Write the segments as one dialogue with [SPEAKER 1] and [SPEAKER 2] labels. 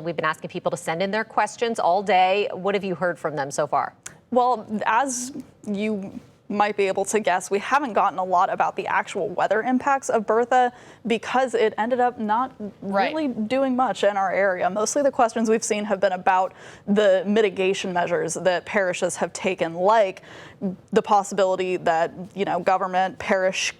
[SPEAKER 1] We've been asking people to send in their questions all day. What have you heard from them so far?
[SPEAKER 2] Well, as you might be able to guess, we haven't gotten a lot about the actual weather impacts of Bertha because it ended up not really doing much in our area. Mostly the questions we've seen have been about the mitigation measures that parishes have taken, like the possibility that, government, parish,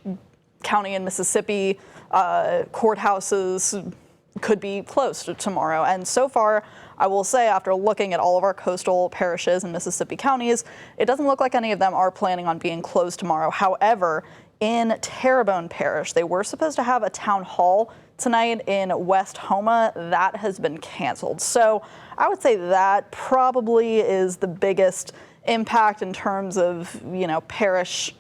[SPEAKER 2] county in Mississippi, courthouses could be closed tomorrow. And so far, I will say, after looking at all of our coastal parishes in Mississippi counties, it doesn't look like any of them are planning on being closed tomorrow. However, in Terrebonne Parish, they were supposed to have a town hall tonight in West Houma. That has been canceled. So I would say that probably is the biggest impact in terms of, parish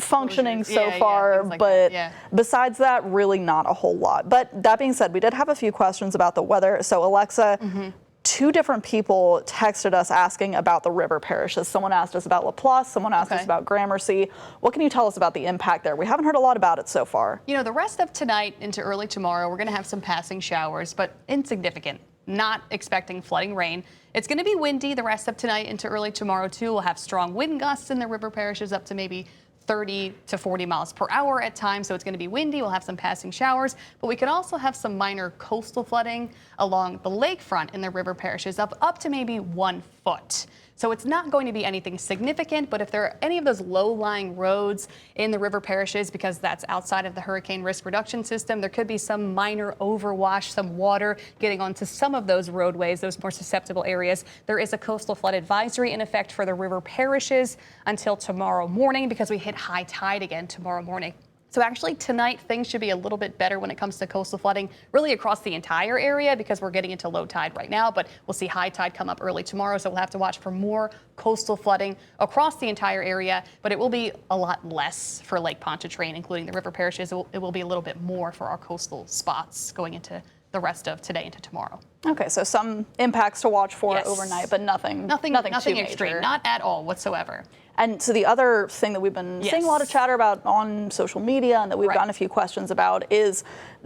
[SPEAKER 2] functioning so far, like but besides that, really not a whole lot. But that being said, we did have a few questions about the weather. So Alexa, two different people texted us asking about the river parishes. Someone asked us about Laplace, someone asked us about Gramercy. What can you tell us about the impact there? We haven't heard a lot about it so far.
[SPEAKER 3] The rest of tonight into early tomorrow, we're going to have some passing showers, but insignificant. Not expecting flooding rain. It's going to be windy the rest of tonight into early tomorrow, too. We'll have strong wind gusts in the river parishes up to maybe 30 to 40 miles per hour at times. So it's going to be windy. We'll have some passing showers, but we could also have some minor coastal flooding along the lakefront in the river parishes up to maybe 1 foot. So it's not going to be anything significant, but if there are any of those low-lying roads in the river parishes, because that's outside of the hurricane risk reduction system, there could be some minor overwash, some water getting onto some of those roadways, those more susceptible areas. There is a coastal flood advisory in effect for the river parishes until tomorrow morning because we hit high tide again tomorrow morning. So actually tonight, things should be a little bit better when it comes to coastal flooding, really across the entire area because we're getting into low tide right now, but we'll see high tide come up early tomorrow. So we'll have to watch for more coastal flooding across the entire area, but it will be a lot less for Lake Pontchartrain, including the river parishes. It will be a little bit more for our coastal spots going into the rest of today into tomorrow.
[SPEAKER 2] Okay, so some impacts to watch for overnight, but nothing too
[SPEAKER 3] extreme,
[SPEAKER 2] major.
[SPEAKER 3] not at all whatsoever.
[SPEAKER 2] And so the other thing that we've been seeing a lot of chatter about on social media and that we've gotten a few questions about is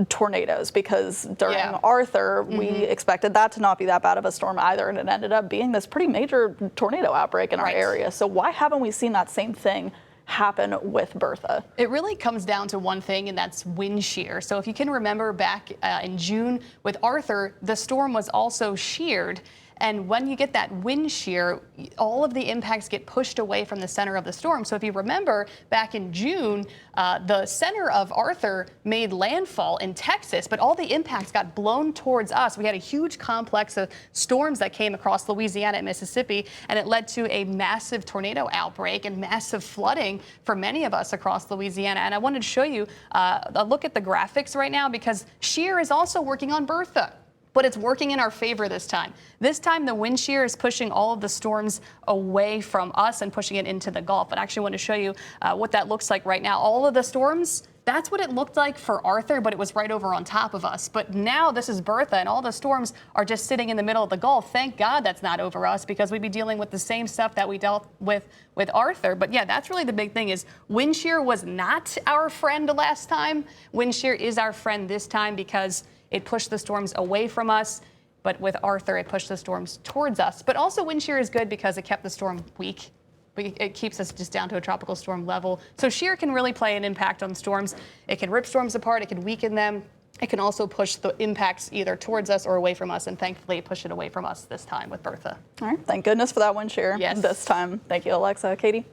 [SPEAKER 2] tornadoes, because during Arthur, we expected that to not be that bad of a storm either, and it ended up being this pretty major tornado outbreak in our area. So why haven't we seen that same thing happen with Bertha?
[SPEAKER 3] It really comes down to one thing, and that's wind shear. So if you can remember back in June with Arthur, the storm was also sheared. And when you get that wind shear, all of the impacts get pushed away from the center of the storm. So if you remember back in June, the center of Arthur made landfall in Texas, but all the impacts got blown towards us. We had a huge complex of storms that came across Louisiana and Mississippi, and it led to a massive tornado outbreak and massive flooding for many of us across Louisiana. And I wanted to show you a look at the graphics right now because shear is also working on Bertha. But it's working in our favor this time. This time, the wind shear is pushing all of the storms away from us and pushing it into the Gulf. But I actually want to show you what that looks like right now. All of the storms, that's what it looked like for Arthur, but it was right over on top of us. But now this is Bertha, and all the storms are just sitting in the middle of the Gulf. Thank God that's not over us, because we'd be dealing with the same stuff that we dealt with Arthur. But yeah, that's really the big thing is wind shear was not our friend last time. Wind shear is our friend this time because it pushed the storms away from us, but with Arthur, it pushed the storms towards us. But also wind shear is good because it kept the storm weak. It keeps us just down to a tropical storm level. So shear can really play an impact on storms. It can rip storms apart, it can weaken them. It can also push the impacts either towards us or away from us, and thankfully it pushed it away from us this time with Bertha.
[SPEAKER 2] All right, thank goodness for that wind shear this time. Thank you, Alexa. Katie?